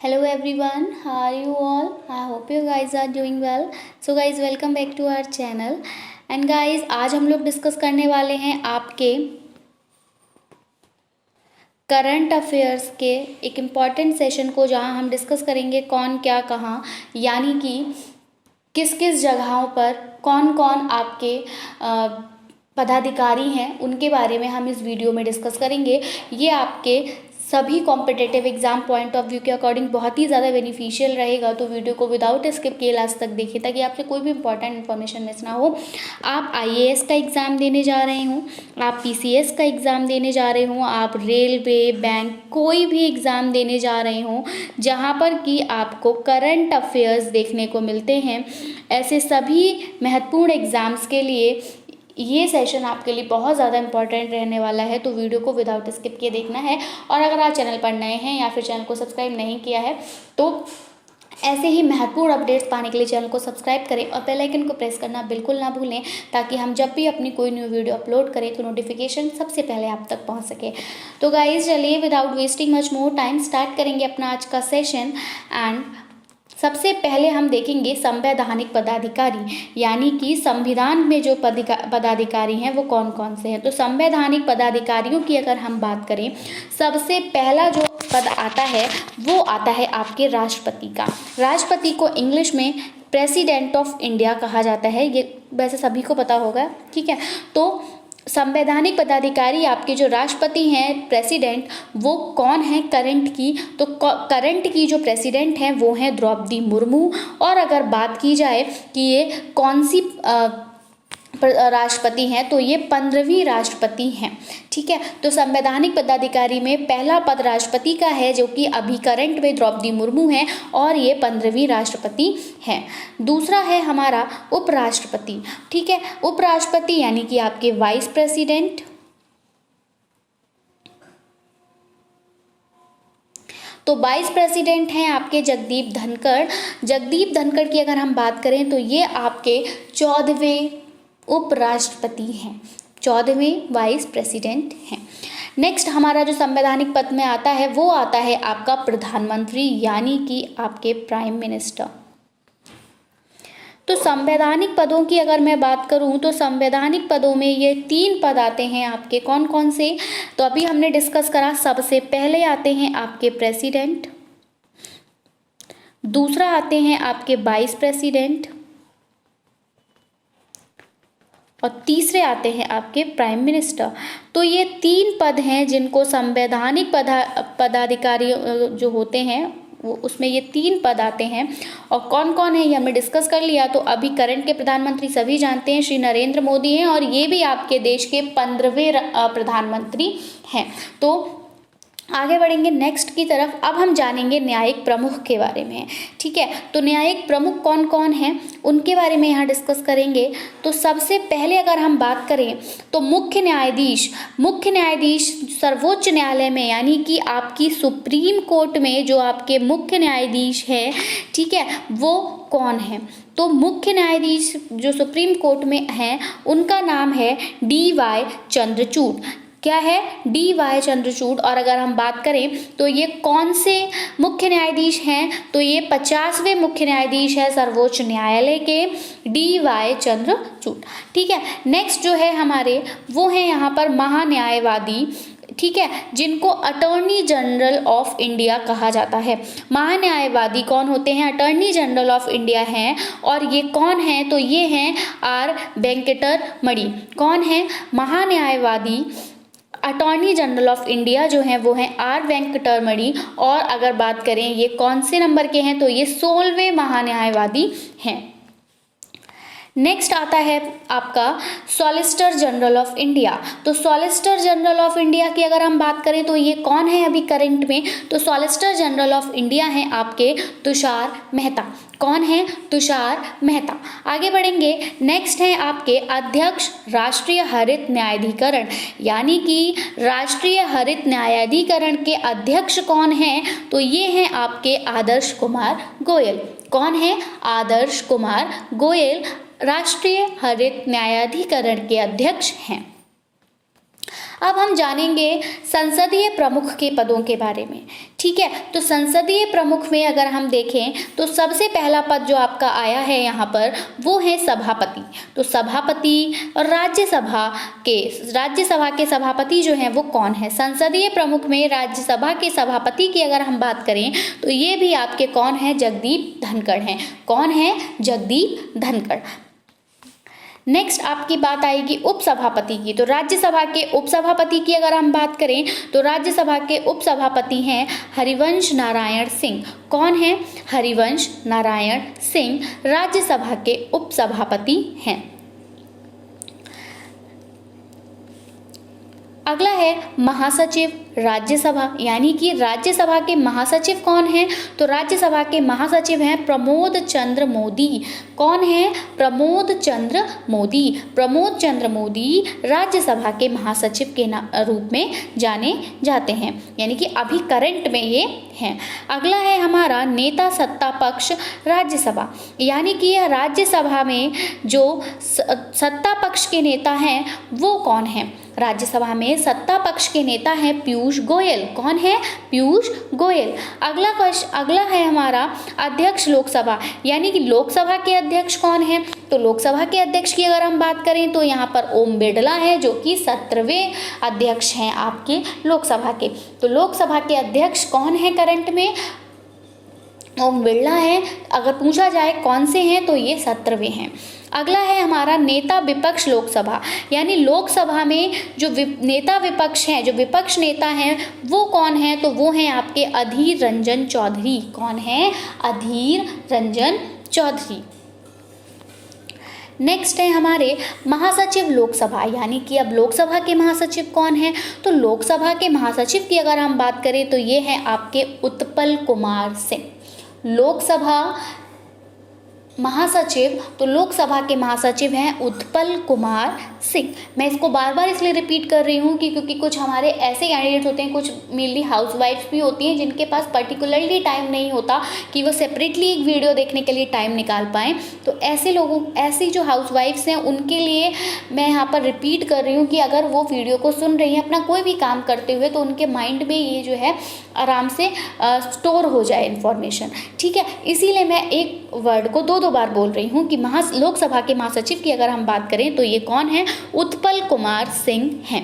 Hello everyone, how are you all? I hope you guys are doing well. So guys, welcome back to our channel. And guys, आज हम लोग discuss करने वाले हैं आपके current affairs के एक इम्पॉर्टेंट सेशन को, जहां हम डिस्कस करेंगे कौन क्या कहाँ, यानी कि किस किस जगहों पर कौन कौन आपके पदाधिकारी हैं, उनके बारे में हम इस वीडियो में डिस्कस करेंगे। ये आपके सभी competitive exam point of view के अकॉर्डिंग बहुत ही ज़्यादा बेनिफिशियल रहेगा, तो वीडियो को विदाउट स्किप किए लास्ट तक देखिए ताकि आपसे कोई भी इंपॉर्टेंट इन्फॉर्मेशन मिस ना हो। आप आईएएस का एग्ज़ाम देने जा रहे हों, आप पीसीएस का एग्ज़ाम देने जा रहे हों, आप रेलवे, बैंक, कोई भी एग्ज़ाम देने जा रहे हों जहाँ पर कि आपको करंट अफेयर्स देखने को मिलते हैं, ऐसे सभी महत्वपूर्ण एग्ज़ाम्स के लिए ये सेशन आपके लिए बहुत ज़्यादा इंपॉर्टेंट रहने वाला है। तो वीडियो को विदाउट स्किप किए देखना है। और अगर आप चैनल पर नए हैं या फिर चैनल को सब्सक्राइब नहीं किया है तो ऐसे ही महत्वपूर्ण अपडेट्स पाने के लिए चैनल को सब्सक्राइब करें और बेल आइकन को प्रेस करना बिल्कुल ना भूलें, ताकि हम जब भी अपनी कोई न्यू वीडियो अपलोड करें तो नोटिफिकेशन सबसे पहले आप तक पहुंच सके। तो गाइज चलिए without wasting much more time start करेंगे अपना आज का सेशन। एंड सबसे पहले हम देखेंगे संवैधानिक पदाधिकारी, यानी कि संविधान में जो पदाधिकारी हैं वो कौन कौन से हैं। तो संवैधानिक पदाधिकारियों की अगर हम बात करें, सबसे पहला जो पद आता है वो आता है आपके राष्ट्रपति का। राष्ट्रपति को इंग्लिश में प्रेसिडेंट ऑफ इंडिया कहा जाता है, ये वैसे सभी को पता होगा, ठीक है। तो संवैधानिक पदाधिकारी आपके जो राष्ट्रपति हैं, प्रेसिडेंट, वो कौन है करंट की? तो करंट की जो प्रेसिडेंट हैं वो हैं द्रौपदी मुर्मू। और अगर बात की जाए कि ये कौन सी राष्ट्रपति हैं, तो ये 15वीं राष्ट्रपति हैं, ठीक है। तो संवैधानिक पदाधिकारी में पहला पद राष्ट्रपति का है, जो कि अभी करंट में द्रौपदी मुर्मू हैं और ये 15वीं राष्ट्रपति हैं। दूसरा है हमारा उपराष्ट्रपति, ठीक है। उपराष्ट्रपति यानी कि आपके वाइस प्रेसिडेंट। तो वाइस प्रेसिडेंट हैं आपके जगदीप धनखड़। जगदीप धनखड़ की अगर हम बात करें तो ये आपके 14वें उपराष्ट्रपति हैं, 14वें वाइस प्रेसिडेंट हैं। नेक्स्ट हमारा जो संवैधानिक पद में आता है वो आता है आपका प्रधानमंत्री, यानी कि आपके प्राइम मिनिस्टर। तो संवैधानिक पदों की अगर मैं बात करूं तो संवैधानिक पदों में ये 3 पद आते हैं आपके, कौन कौन से? तो अभी हमने डिस्कस करा, सबसे पहले आते हैं आपके प्रेसिडेंट, दूसरा आते हैं आपके वाइस प्रेसिडेंट और तीसरे आते हैं आपके प्राइम मिनिस्टर। तो ये 3 पद हैं जिनको संवैधानिक पदाधिकारी जो होते हैं वो, उसमें ये 3 पद आते हैं। और कौन कौन है ये हमने डिस्कस कर लिया। तो अभी करंट के प्रधानमंत्री सभी जानते हैं, श्री नरेंद्र मोदी हैं, और ये भी आपके देश के 15वें प्रधानमंत्री हैं। तो आगे बढ़ेंगे नेक्स्ट की तरफ। अब हम जानेंगे न्यायिक प्रमुख के बारे में, ठीक है। तो न्यायिक प्रमुख कौन कौन हैं उनके बारे में यहाँ डिस्कस करेंगे। तो सबसे पहले अगर हम बात करें तो मुख्य न्यायाधीश सर्वोच्च न्यायालय में, यानी कि आपकी सुप्रीम कोर्ट में जो आपके मुख्य न्यायाधीश हैं, ठीक है, वो कौन है? तो मुख्य न्यायाधीश जो सुप्रीम कोर्ट में हैं उनका नाम है DY चंद्रचूड़। क्या है? DY चंद्रचूड़। और अगर हम बात करें तो ये कौन से मुख्य न्यायाधीश हैं? तो ये 50वें मुख्य न्यायाधीश है सर्वोच्च न्यायालय के, DY चंद्रचूड़, ठीक है। नेक्स्ट जो है हमारे वो है यहाँ पर महान्यायवादी, ठीक है, जिनको अटॉर्नी जनरल ऑफ इंडिया कहा जाता है। महान्यायवादी कौन होते हैं? अटॉर्नी जनरल ऑफ इंडिया हैं। और ये कौन हैं? तो ये हैं R वेंकटरमणि। कौन है? महान्यायवादी अटॉर्नी जनरल ऑफ इंडिया जो हैं वो हैं R वेंकटरमणि। और अगर बात करें ये कौन से नंबर के हैं, तो ये 16वें महान्यायवादी हैं। नेक्स्ट आता है आपका सॉलिसिटर जनरल ऑफ इंडिया। तो सॉलिसिटर जनरल ऑफ इंडिया की अगर हम बात करें तो ये कौन है अभी करंट में? तो सॉलिसिटर जनरल ऑफ इंडिया हैं आपके तुषार मेहता। कौन है? तुषार मेहता। आगे बढ़ेंगे, नेक्स्ट है आपके अध्यक्ष राष्ट्रीय हरित न्यायाधिकरण, यानी कि राष्ट्रीय हरित न्यायाधिकरण के अध्यक्ष कौन हैं? तो ये हैं आपके आदर्श कुमार गोयल। कौन है? आदर्श कुमार गोयल राष्ट्रीय हरित न्यायाधिकरण के अध्यक्ष हैं। अब हम जानेंगे संसदीय प्रमुख के पदों के बारे में। ठीक है, तो संसदीय प्रमुख में अगर हम देखें तो सबसे पहला पद जो आपका आया है यहाँ पर वो है सभापति। तो सभापति और राज्यसभा के सभापति जो हैं वो कौन है? संसदीय प्रमुख में राज्यसभा के सभापति की अगर हम बात करें तो ये भी आपके कौन है? जगदीप धनखड़ हैं। कौन है? जगदीप धनखड़। नेक्स्ट आपकी बात आएगी उपसभापति की। तो राज्यसभा के उपसभापति की अगर हम बात करें तो राज्यसभा के उपसभापति हैं हरिवंश नारायण सिंह। कौन है? हरिवंश नारायण सिंह राज्यसभा के उपसभापति हैं। अगला है महासचिव राज्यसभा, यानी कि राज्यसभा के महासचिव कौन हैं? तो राज्यसभा के महासचिव हैं प्रमोद चंद्र मोदी। कौन है? प्रमोद चंद्र मोदी। प्रमोद चंद्र मोदी राज्यसभा के महासचिव के रूप में जाने जाते हैं, यानी कि अभी करंट में ये हैं। अगला है हमारा नेता सत्ता पक्ष राज्यसभा, यानी कि यह राज्यसभा में जो सत्ता पक्ष के नेता हैं वो कौन है? राज्यसभा में सत्ता पक्ष के नेता हैं पीयूष गोयल। कौन है? पीयूष गोयल। अगला है हमारा अध्यक्ष लोकसभा, यानी कि लोकसभा के अध्यक्ष कौन है? तो लोकसभा के अध्यक्ष की अगर हम बात करें तो यहाँ पर ओम बिरला है जो कि 17वें अध्यक्ष हैं आपके लोकसभा के। तो लोकसभा के अध्यक्ष कौन है करंट में? ओम बिरला है। अगर पूछा जाए कौन से हैं तो ये 17वें हैं। अगला है हमारा नेता विपक्ष लोकसभा, यानी लोकसभा में जो नेता विपक्ष हैं, जो विपक्ष नेता हैं वो कौन है? तो वो हैं आपके अधीर रंजन चौधरी। कौन है? अधीर रंजन चौधरी। नेक्स्ट है हमारे महासचिव लोकसभा, यानी कि अब लोकसभा के महासचिव कौन है? तो लोकसभा के महासचिव की अगर हम बात करें तो ये हैं आपके उत्पल कुमार सिंह। लोकसभा महासचिव, तो लोकसभा के महासचिव हैं उत्पल कुमार सिंह। मैं इसको बार बार इसलिए रिपीट कर रही हूँ कि क्योंकि कुछ हमारे ऐसे कैंडिडेट्स होते हैं, कुछ मेनली हाउसवाइफ्स भी होती हैं जिनके पास पर्टिकुलरली टाइम नहीं होता कि वो सेपरेटली एक वीडियो देखने के लिए टाइम निकाल पाएँ। तो ऐसी जो हाउसवाइफ्स हैं उनके लिए मैं यहाँ पर रिपीट कर रही हूँ कि अगर वो वीडियो को सुन रही हैं अपना कोई भी काम करते हुए तो उनके माइंड में ये जो है आराम से स्टोर हो जाए इन्फॉर्मेशन। ठीक है, इसीलिए मैं एक वर्ड को दो बार बोल रही हूँ कि लोकसभा के महासचिव की अगर हम बात करें तो ये कौन है? उत्पल कुमार सिंह हैं।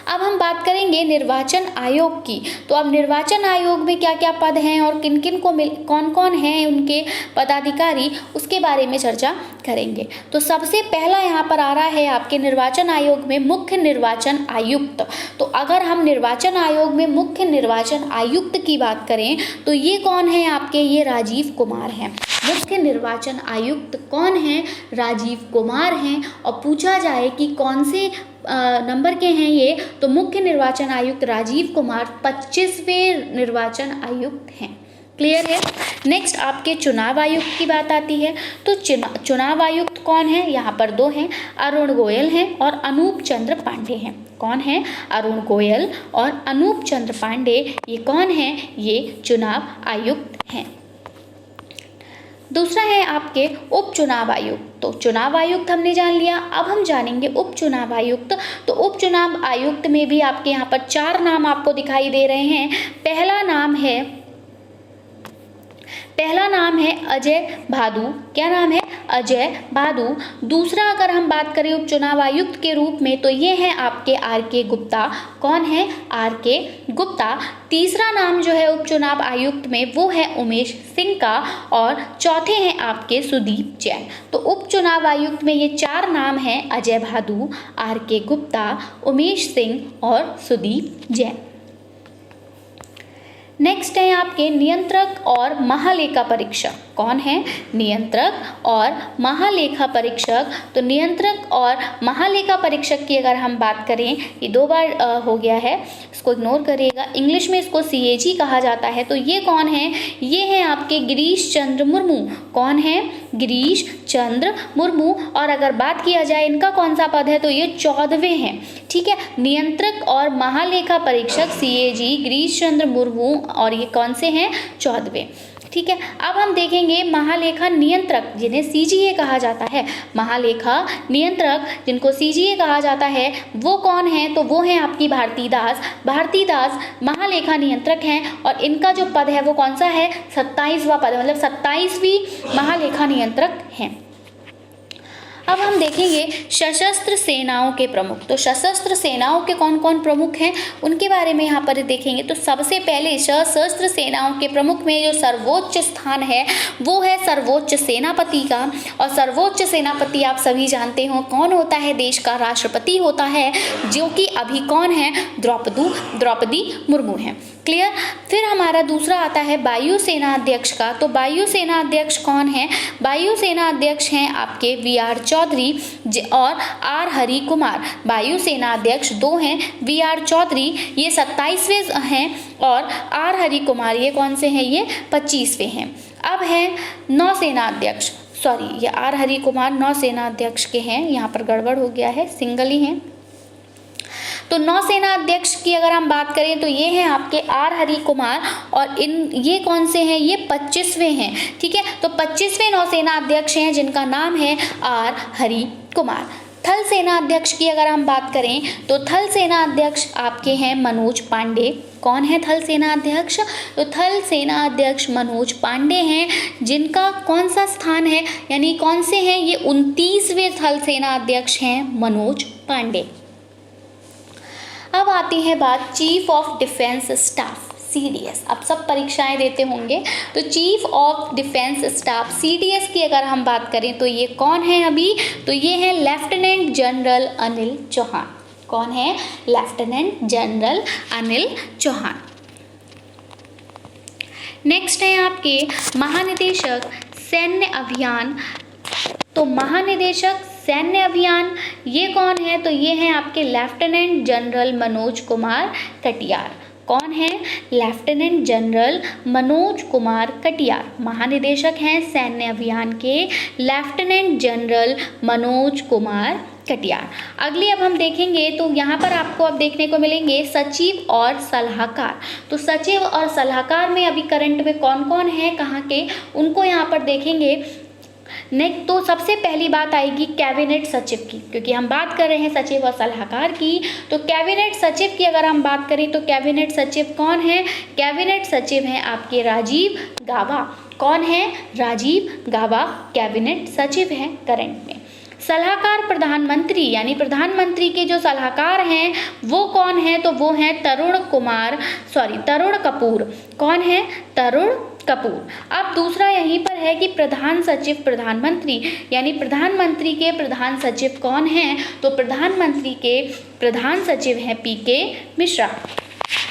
अब हम बात करेंगे निर्वाचन आयोग की। तो अब निर्वाचन आयोग में क्या क्या पद हैं और किन किन को कौन कौन हैं उनके पदाधिकारी, उसके बारे में चर्चा करेंगे। तो सबसे पहला यहाँ पर आ रहा है आपके निर्वाचन आयोग में मुख्य निर्वाचन आयुक्त। तो अगर हम निर्वाचन आयोग में मुख्य निर्वाचन आयुक्त की बात करें तो ये कौन है आपके? ये राजीव कुमार हैं। मुख्य निर्वाचन आयुक्त कौन है? राजीव कुमार हैं। और पूछा जाए कि कौन से नंबर के हैं ये, तो मुख्य निर्वाचन आयुक्त राजीव कुमार 25वें निर्वाचन आयुक्त हैं। क्लियर है। नेक्स्ट आपके चुनाव आयुक्त की बात आती है। तो चुनाव आयुक्त कौन है? यहाँ पर दो हैं, अरुण गोयल हैं और अनूप चंद्र पांडे हैं। कौन है? अरुण गोयल और अनूप चंद्र पांडे। ये कौन है? ये चुनाव आयुक्त हैं। दूसरा है आपके उपचुनाव आयुक्त। तो चुनाव आयुक्त हमने जान लिया, अब हम जानेंगे उपचुनाव आयुक्त। तो उपचुनाव आयुक्त में भी आपके यहाँ पर 4 नाम आपको दिखाई दे रहे हैं। पहला नाम है अजय भादु। क्या नाम है? अजय भादु। दूसरा अगर हम बात करें उपचुनाव आयुक्त के रूप में तो ये हैं आपके आर.के. गुप्ता। कौन है? आर.के. गुप्ता। तीसरा नाम जो है उपचुनाव आयुक्त में वो है उमेश सिंह का और चौथे हैं आपके सुदीप जैन। तो उपचुनाव आयुक्त में ये 4 नाम हैं, अजय भादु, आर.के. गुप्ता, उमेश सिंह और सुदीप जैन। नेक्स्ट है आपके नियंत्रक और महालेखा परीक्षक। कौन है? नियंत्रक और महालेखा परीक्षक। तो नियंत्रक और महालेखा परीक्षक की अगर हम बात करें, ये 2 बार हो गया है, इसको इग्नोर करिएगा। इंग्लिश में इसको CAG कहा जाता है। तो ये कौन है? ये हैं आपके गिरीश चंद्र मुर्मू। कौन है? गिरीश चंद्र मुर्मू। और अगर बात किया जाए इनका कौन सा पद है तो ये 14वें हैं। ठीक है, नियंत्रक और महालेखा परीक्षक CAG गिरीश चंद्र मुर्मू और ये कौन से हैं? 14वें। ठीक है। अब हम देखेंगे महालेखा नियंत्रक जिन्हें सीजीए कहा जाता है। महालेखा नियंत्रक जिनको सीजीए कहा जाता है वो कौन है, तो वो हैं आपकी भारती दास। भारती दास महालेखा नियंत्रक हैं और इनका जो पद है वो कौन सा है, 27वां पद, मतलब 27वीं महालेखा नियंत्रक हैं। अब हम देखेंगे सशस्त्र सेनाओं के प्रमुख। तो सशस्त्र सेनाओं के कौन कौन प्रमुख हैं उनके बारे में यहाँ पर देखेंगे। तो सबसे पहले सशस्त्र सेनाओं के प्रमुख में जो सर्वोच्च स्थान है वो है सर्वोच्च सेनापति का। और सर्वोच्च सेनापति आप सभी जानते हो कौन होता है, देश का राष्ट्रपति होता है, जो कि अभी कौन है, द्रौपदी मुर्मू हैं। क्लियर। फिर हमारा दूसरा आता है वायु सेना अध्यक्ष का। तो वायु सेना अध्यक्ष कौन है, वायु सेना अध्यक्ष हैं आपके वी.आर. चौधरी और आर. हरि कुमार। वायु सेना अध्यक्ष दो हैं, वी.आर. चौधरी ये 27वें हैं और आर. हरि कुमार ये कौन से हैं, ये 25वें हैं। अब है नौसेना अध्यक्ष, सॉरी ये आर. हरि कुमार नौसेना अध्यक्ष के हैं, यहाँ पर गड़बड़ हो गया है, सिंगल ही हैं। तो नौसेना अध्यक्ष की अगर हम बात करें तो ये हैं आपके आर. हरि कुमार और ये कौन से हैं, ये 25वें हैं। ठीक है, तो 25वें नौसेना अध्यक्ष हैं जिनका नाम है आर. हरि कुमार। थल सेना अध्यक्ष की अगर हम बात करें तो थल सेना अध्यक्ष आपके हैं मनोज पांडे। कौन है थल सेना अध्यक्ष, तो थल सेना अध्यक्ष मनोज पांडे हैं, जिनका कौन सा स्थान है, यानी कौन से हैं, ये 29वें थल सेना अध्यक्ष हैं मनोज पांडे। अब आती है बात chief of defence staff CDS। अब सब परीक्षाएं देते होंगे, तो chief of defence staff CDS की अगर हम बात करें तो ये कौन है अभी, तो ये है लेफ्टिनेंट जनरल अनिल चौहान। कौन है, lieutenant general Anil Chauhan. Next है आपके महानिदेशक सैन्य अभियान। तो महानिदेशक सैन्य अभियान ये कौन है, तो ये हैं आपके लेफ्टिनेंट जनरल मनोज कुमार कटियार। कौन है, लेफ्टिनेंट जनरल मनोज कुमार कटियार महानिदेशक हैं सैन्य अभियान के, लेफ्टिनेंट जनरल मनोज कुमार कटियार। अगली अब हम देखेंगे तो यहाँ पर आपको अब देखने को मिलेंगे सचिव और सलाहकार। तो सचिव और सलाहकार में अभी करंट में कौन कौन है, कहाँ के, उनको यहाँ पर देखेंगे। नेक्स्ट तो सबसे पहली बात आएगी कैबिनेट सचिव की, क्योंकि हम बात कर रहे हैं सचिव और सलाहकार की। तो कैबिनेट सचिव की अगर हम बात करें तो कैबिनेट सचिव कौन है, कैबिनेट सचिव हैं आपके राजीव गाबा। कौन है, राजीव गाबा कैबिनेट सचिव हैं करंट में। सलाहकार प्रधानमंत्री, यानी प्रधानमंत्री के जो सलाहकार हैं वो कौन है, तो वो हैं तरुण कपूर। कौन है, तरुण कपूर। अब दूसरा यहीं पर है कि प्रधान सचिव प्रधानमंत्री, यानी प्रधानमंत्री के प्रधान सचिव कौन हैं, तो प्रधानमंत्री के प्रधान सचिव हैं PK मिश्रा।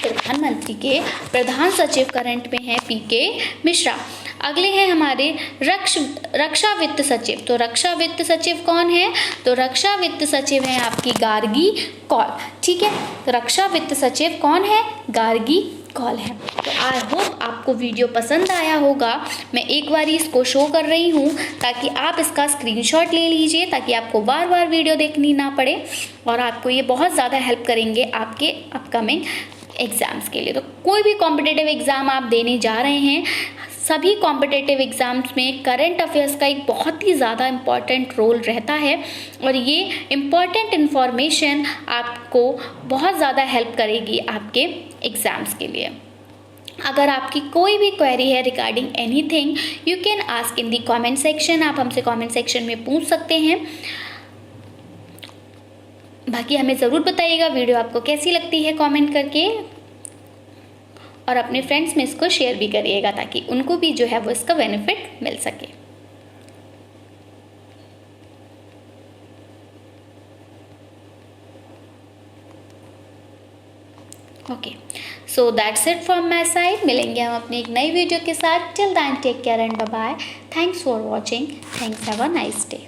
प्रधानमंत्री के प्रधान सचिव करंट में हैं PK मिश्रा। अगले हैं हमारे रक्षा वित्त सचिव। तो रक्षा वित्त सचिव कौन है, तो रक्षा वित्त सचिव हैं आपकी गार्गी कौल। ठीक है, तो रक्षा वित्त सचिव कौन है, गार्गी कौल है। तो आई होप आपको वीडियो पसंद आया होगा। मैं एक बार इसको शो कर रही हूँ ताकि आप इसका स्क्रीनशॉट ले लीजिए, ताकि आपको बार बार वीडियो देखनी ना पड़े, और आपको ये बहुत ज़्यादा हेल्प करेंगे आपके अपकमिंग एग्ज़ाम्स के लिए। तो कोई भी कॉम्पिटिटिव एग्ज़ाम आप देने जा रहे हैं, सभी कॉम्पिटिटिव एग्ज़ाम्स में करंट अफेयर्स का एक बहुत ही ज़्यादा इम्पॉर्टेंट रोल रहता है, और ये इम्पॉर्टेंट इन्फॉर्मेशन आपको बहुत ज़्यादा हेल्प करेगी आपके एग्ज़ाम्स के लिए। अगर आपकी कोई भी क्वेरी है regarding anything, you can ask in the comment section. आप हमसे कमेंट सेक्शन में पूछ सकते हैं। बाकी हमें ज़रूर बताइएगा वीडियो आपको कैसी लगती है कमेंट करके, और अपने फ्रेंड्स में इसको शेयर भी करिएगा ताकि उनको भी जो है वो इसका बेनिफिट मिल सके। Okay, so that's it from my side. मिलेंगे हम अपनी एक नई वीडियो के साथ। Till then take care and bye bye. Thanks for watching. Thanks, have a nice day.